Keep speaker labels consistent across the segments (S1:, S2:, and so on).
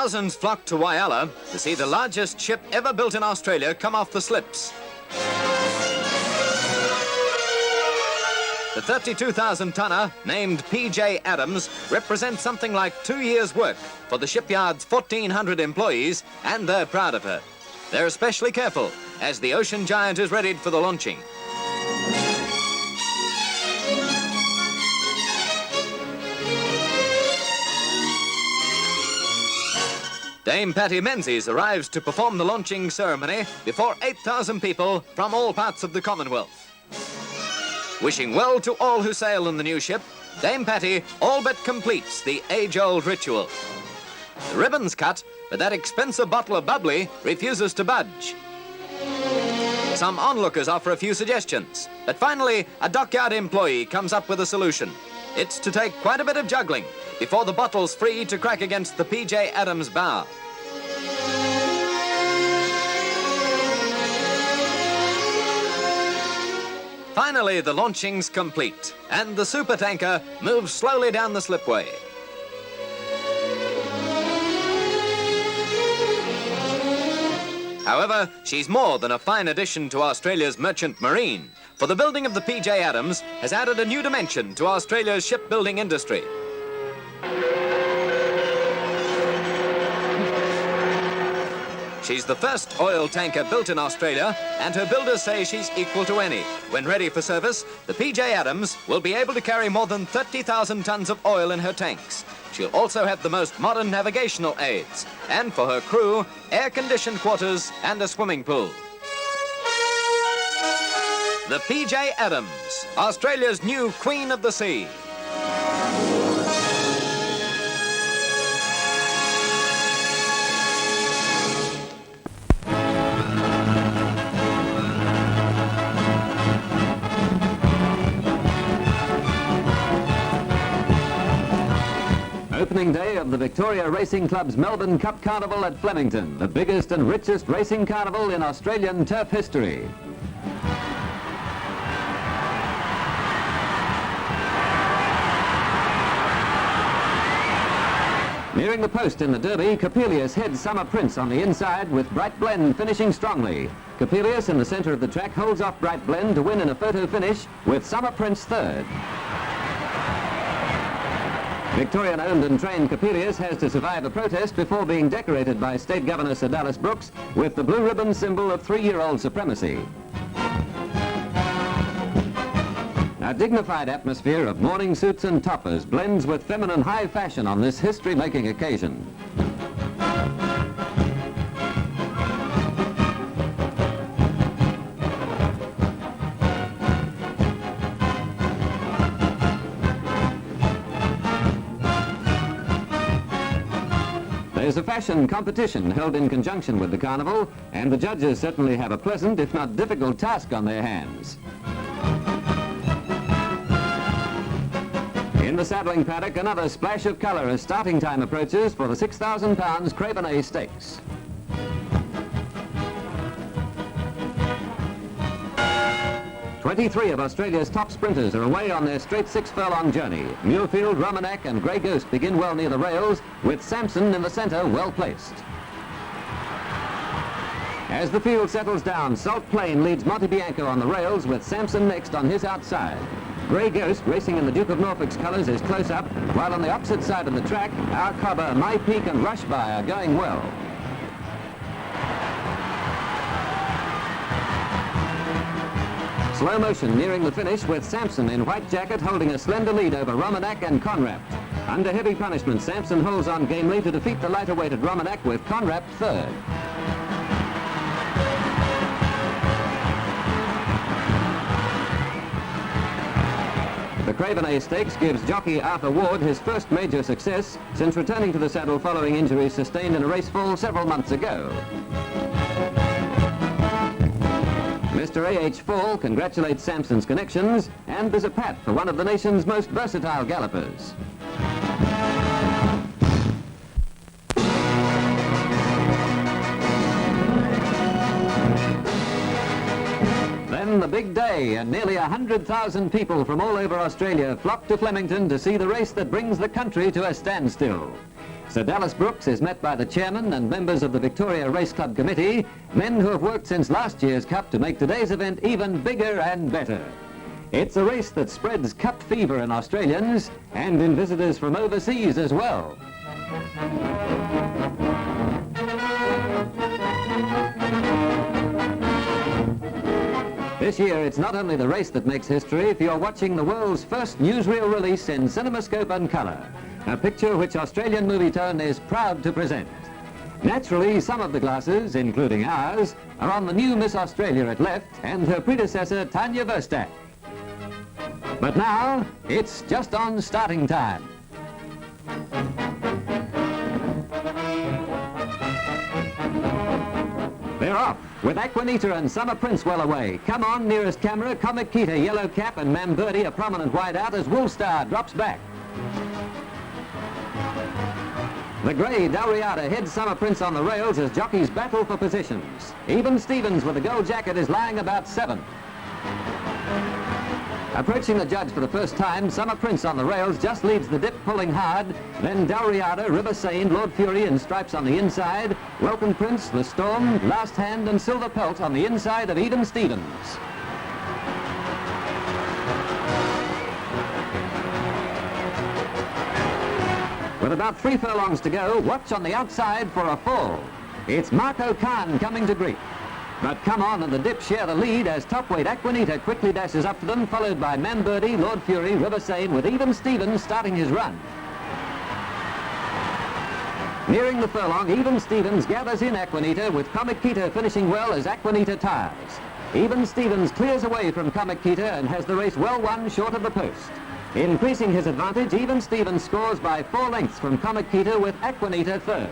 S1: Thousands flock to Whyalla to see the largest ship ever built in Australia come off the slips. The 32,000-tonner, named P.J. Adams, represents something like 2 years' work for the shipyard's 1,400 employees, and they're proud of her. They're especially careful as the Ocean Giant is readied for the launching. Dame Patty Menzies arrives to perform the launching ceremony before 8,000 people from all parts of the Commonwealth. Wishing well to all who sail in the new ship, Dame Patty all but completes the age-old ritual. The ribbon's cut, but that expensive bottle of bubbly refuses to budge. Some onlookers offer a few suggestions, but finally a dockyard employee comes up with a solution. It's to take quite a bit of juggling before the bottle's free to crack against the P.J. Adams bow. Finally, the launching's complete, and the supertanker moves slowly down the slipway. However, she's more than a fine addition to Australia's merchant marine, for the building of the P.J. Adams has added a new dimension to Australia's shipbuilding industry. She's the first oil tanker built in Australia, and her builders say she's equal to any. When ready for service, the P.J. Adams will be able to carry more than 30,000 tons of oil in her tanks. She'll also have the most modern navigational aids, and for her crew, air-conditioned quarters and a swimming pool. The P.J. Adams, Australia's new Queen of the Sea.
S2: Opening day of the Victoria Racing Club's Melbourne Cup Carnival at Flemington, the biggest and richest racing carnival in Australian turf history. Nearing the post in the Derby, Coppelius heads Summer Prince on the inside with Bright Blend finishing strongly. Coppelius in the centre of the track holds off Bright Blend to win in a photo finish with Summer Prince third. Victorian-owned and trained Coppelius has to survive a protest before being decorated by State Governor Sir Dallas Brooks with the blue ribbon symbol of three-year-old supremacy. A dignified atmosphere of morning suits and toppers blends with feminine high fashion on this history-making occasion. There's a fashion competition held in conjunction with the carnival, and the judges certainly have a pleasant, if not difficult, task on their hands. In the saddling paddock, another splash of colour as starting time approaches for the 6,000 pounds Cravenay Stakes. Twenty-three of Australia's top sprinters are away on their straight 6-furlong journey. Muirfield, Romanak and Grey Ghost begin well near the rails, with Samson in the centre well placed. As the field settles down, Salt Plain leads Montebianco on the rails, with Samson next on his outside. Grey Ghost, racing in the Duke of Norfolk's colours, is close up, while on the opposite side of the track, Our Cobber, My Peak and Rush By are going well. Slow motion nearing the finish with Samson in white jacket holding a slender lead over Romanak and Conrapt. Under heavy punishment, Samson holds on gamely to defeat the lighter-weighted Romanak with Conrapt third. The Cravenay Stakes gives jockey Arthur Ward his first major success since returning to the saddle following injuries sustained in a race fall several months ago. Mr. A.H. Fall congratulates Samson's connections, and there's a pat for one of the nation's most versatile gallopers. Then the big day, and nearly 100,000 people from all over Australia flock to Flemington to see the race that brings the country to a standstill. Sir Dallas Brooks is met by the chairman and members of the Victoria Race Club Committee, men who have worked since last year's Cup to make today's event even bigger and better. It's a race that spreads Cup fever in Australians and in visitors from overseas as well. This year, it's not only the race that makes history if you're watching the world's first newsreel release in CinemaScope and colour, a picture which Australian Movietone is proud to present. Naturally, some of the glasses, including ours, are on the new Miss Australia at left and her predecessor, Tanya Verstak. But now, it's just on starting time. They're off, with Aquanita and Summer Prince well away. Come on, nearest camera, Comic Kita, yellow cap, and Mamberti, a prominent wide out as Woolstar drops back. The grey Dalriada heads Summer Prince on the rails as jockeys battle for positions. Even Stevens with the gold jacket is lying about 7th. Approaching the judge for the first time, Summer Prince on the rails just leads the dip, pulling hard. Then Dalriada, River Seine, Lord Fury and Stripes on the inside. Welcome Prince, The Storm, Last Hand and Silver Pelt on the inside of Even Stevens. With about 3 furlongs to go, watch on the outside for a fall. It's Marco Khan coming to grief. But Come On and the Dip share the lead as top-weight Aquanita quickly dashes up to them, followed by Mamberti, Lord Fury, River Seine, with Even Stevens starting his run. Nearing the furlong, Even Stevens gathers in Aquanita, with Comic Kita finishing well as Aquanita tires. Even Stevens clears away from Comic Kita and has the race well won short of the post. Increasing his advantage, Even Stevens scores by 4 lengths from Comic Kita, with Aquanita third.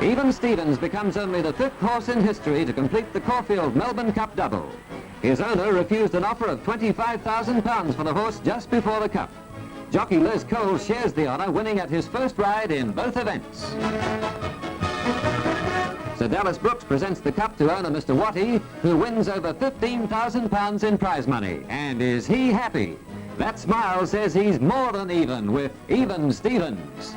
S2: Even Stevens becomes only the 5th horse in history to complete the Caulfield Melbourne Cup double. His owner refused an offer of £25,000 for the horse just before the Cup. Jockey Les Cole shares the honour, winning at his first ride in both events. Sir Dallas Brooks presents the Cup to owner Mr. Watty, who wins over £15,000 in prize money. And is he happy? That smile says he's more than even with Even Stevens.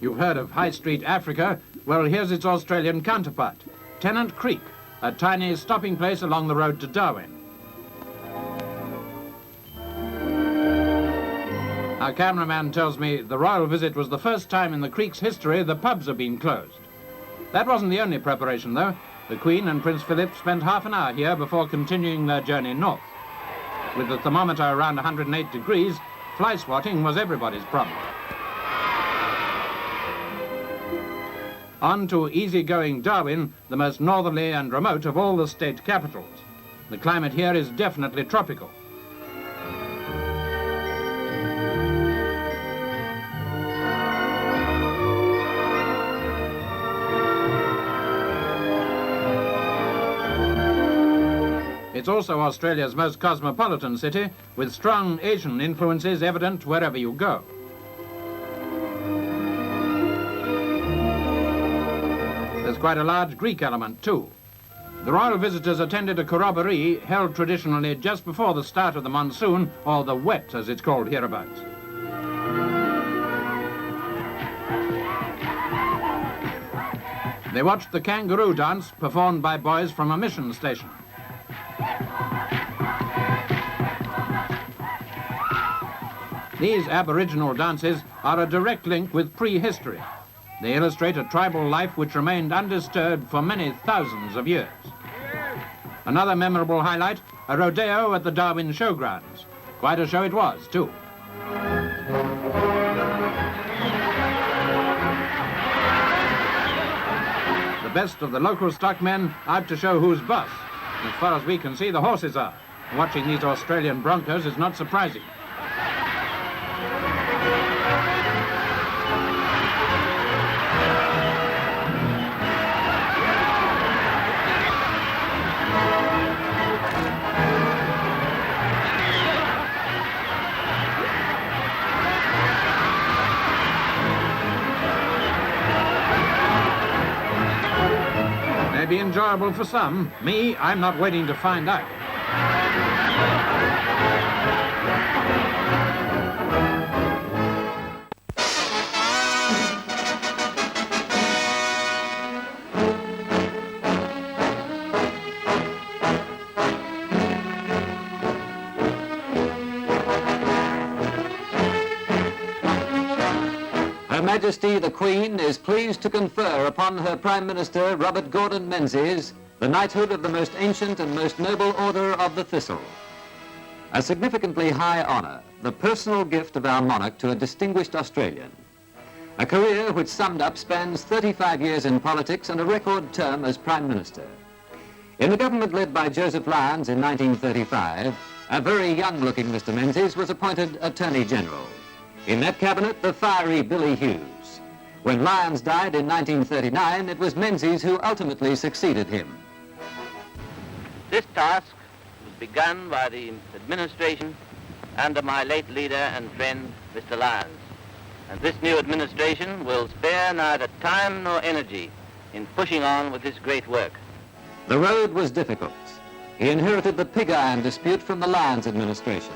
S3: You've heard of High Street Africa? Well, here's its Australian counterpart, Tennant Creek, a tiny stopping place along the road to Darwin. Our cameraman tells me the royal visit was the first time in the creek's history the pubs have been closed. That wasn't the only preparation, though. The Queen and Prince Philip spent half an hour here before continuing their journey north. With the thermometer around 108 degrees, fly swatting was everybody's problem. On to easy-going Darwin, the most northerly and remote of all the state capitals. The climate here is definitely tropical. It's also Australia's most cosmopolitan city, with strong Asian influences evident wherever you go. There's quite a large Greek element, too. The royal visitors attended a corroboree held traditionally just before the start of the monsoon, or the wet, as it's called hereabouts. They watched the kangaroo dance performed by boys from a mission station. These Aboriginal dances are a direct link with prehistory. They illustrate a tribal life which remained undisturbed for many thousands of years. Another memorable highlight, a rodeo at the Darwin Showgrounds. Quite a show it was, too. The best of the local stockmen out to show who's boss. As far as we can see, the horses are. Watching these Australian broncos is not surprising. May be enjoyable for some. Me, I'm not waiting to find out.
S2: Her Majesty the Queen is pleased to confer upon her Prime Minister, Robert Gordon Menzies, the knighthood of the most ancient and most noble Order of the Thistle. A significantly high honour, the personal gift of our monarch to a distinguished Australian. A career which summed up spans 35 years in politics and a record term as Prime Minister. In the government led by Joseph Lyons in 1935, a very young-looking Mr. Menzies was appointed Attorney General. In that cabinet, the fiery Billy Hughes. When Lyons died in 1939, it was Menzies who ultimately succeeded him.
S4: This task was begun by the administration under my late leader and friend, Mr. Lyons. And this new administration will spare neither time nor energy in pushing on with this great work.
S2: The road was difficult. He inherited the pig iron dispute from the Lyons administration.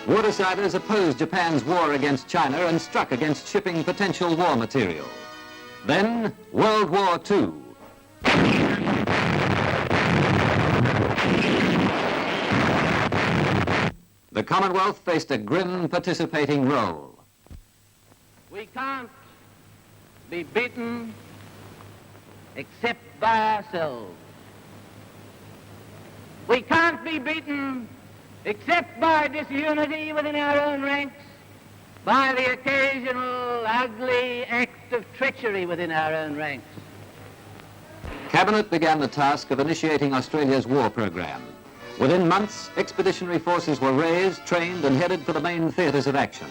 S2: War-deciders opposed Japan's war against China and struck against shipping potential war material. Then, World War II. The Commonwealth faced a grim participating role.
S4: We can't be beaten except by ourselves. We can't be beaten except by disunity within our own ranks, by the occasional ugly act of treachery within our own ranks.
S2: Cabinet began the task of initiating Australia's war program. Within months, expeditionary forces were raised, trained and headed for the main theatres of action.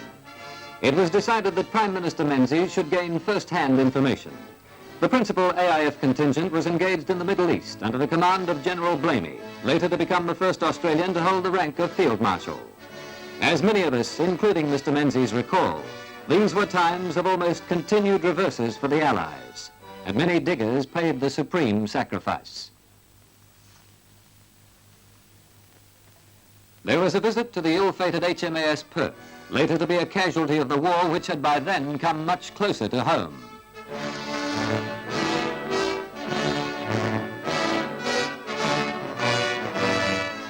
S2: It was decided that Prime Minister Menzies should gain first-hand information. The principal AIF contingent was engaged in the Middle East under the command of General Blamey, later to become the first Australian to hold the rank of Field Marshal. As many of us, including Mr. Menzies, recall, these were times of almost continued reverses for the Allies, and many diggers paid the supreme sacrifice. There was a visit to the ill-fated HMAS Perth, later to be a casualty of the war which had by then come much closer to home.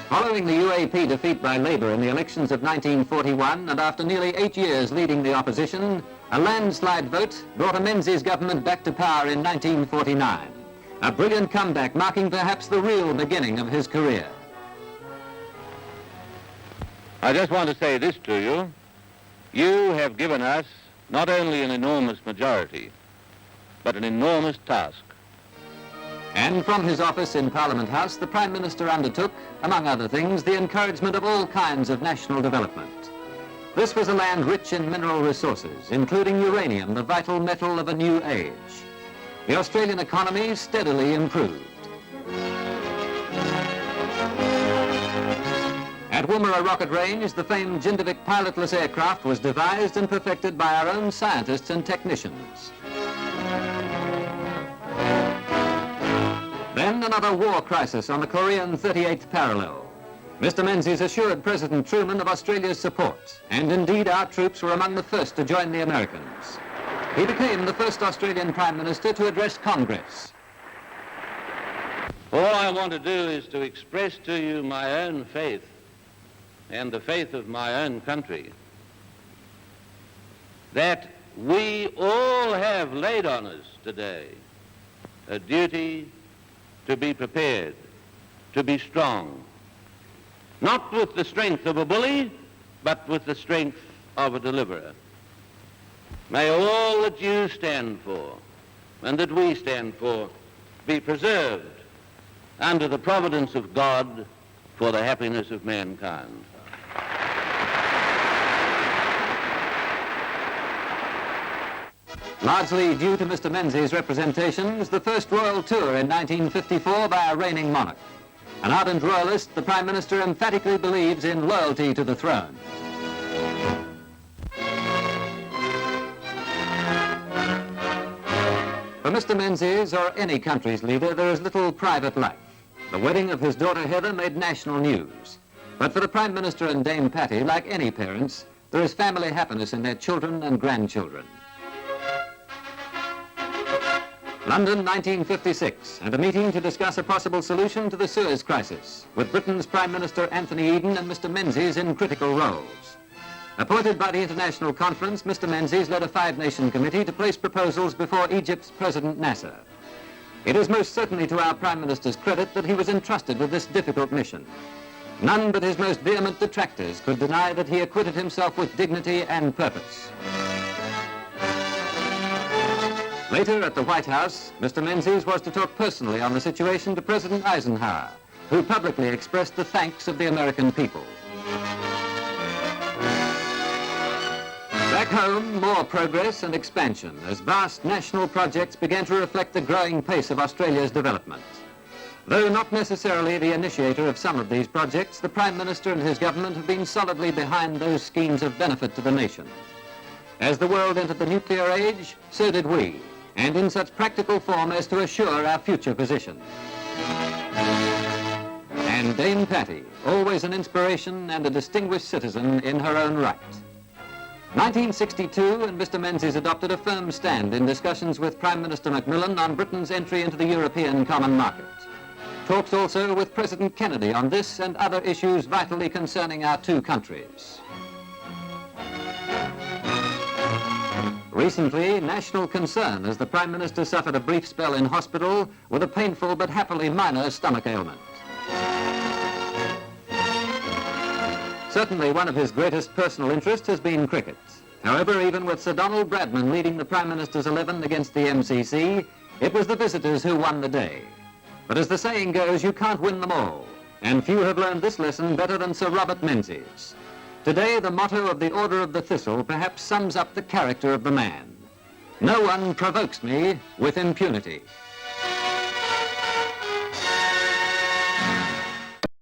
S2: Following the UAP defeat by Labour in the elections of 1941, and after nearly 8 years leading the opposition, a landslide vote brought a Menzies government back to power in 1949. A brilliant comeback marking perhaps the real beginning of his career.
S4: I just want to say this to you. You have given us not only an enormous majority, but an enormous task.
S2: And from his office in Parliament House, the Prime Minister undertook, among other things, the encouragement of all kinds of national development. This was a land rich in mineral resources, including uranium, the vital metal of a new age. The Australian economy steadily improved. At Woomera Rocket Range, the famed Jindavik pilotless aircraft was devised and perfected by our own scientists and technicians. Then another war crisis on the Korean 38th parallel. Mr. Menzies assured President Truman of Australia's support, and indeed our troops were among the first to join the Americans. He became the first Australian Prime Minister to address Congress.
S4: All I want to do is to express to you my own faith and the faith of my own country, that we all have laid on us today a duty to be prepared, to be strong, not with the strength of a bully, but with the strength of a deliverer. May all that you stand for and that we stand for be preserved under the providence of God for the happiness of mankind.
S2: Largely due to Mr. Menzies' representations, the first royal tour in 1954 by a reigning monarch. An ardent royalist, the Prime Minister emphatically believes in loyalty to the throne. For Mr. Menzies, or any country's leader, there is little private life. The wedding of his daughter Heather made national news. But for the Prime Minister and Dame Patty, like any parents, there is family happiness in their children and grandchildren. London, 1956, and a meeting to discuss a possible solution to the Suez crisis, with Britain's Prime Minister Anthony Eden and Mr. Menzies in critical roles. Appointed by the International Conference, Mr. Menzies led a five-nation committee to place proposals before Egypt's President Nasser. It is most certainly to our Prime Minister's credit that he was entrusted with this difficult mission. None but his most vehement detractors could deny that he acquitted himself with dignity and purpose. Later at the White House, Mr. Menzies was to talk personally on the situation to President Eisenhower, who publicly expressed the thanks of the American people. Back home, more progress and expansion as vast national projects began to reflect the growing pace of Australia's development. Though not necessarily the initiator of some of these projects, the Prime Minister and his government have been solidly behind those schemes of benefit to the nation. As the world entered the nuclear age, so did we, and in such practical form as to assure our future position. And Dame Patty, always an inspiration and a distinguished citizen in her own right. 1962, and Mr. Menzies adopted a firm stand in discussions with Prime Minister Macmillan on Britain's entry into the European Common Market. Talks also with President Kennedy on this and other issues vitally concerning our two countries. Recently, national concern as the Prime Minister suffered a brief spell in hospital with a painful but happily minor stomach ailment. Certainly one of his greatest personal interests has been cricket. However, even with Sir Donald Bradman leading the Prime Minister's 11 against the MCC, it was the visitors who won the day. But as the saying goes, you can't win them all, and few have learned this lesson better than Sir Robert Menzies. Today, the motto of the Order of the Thistle perhaps sums up the character of the man. No one provokes me with impunity.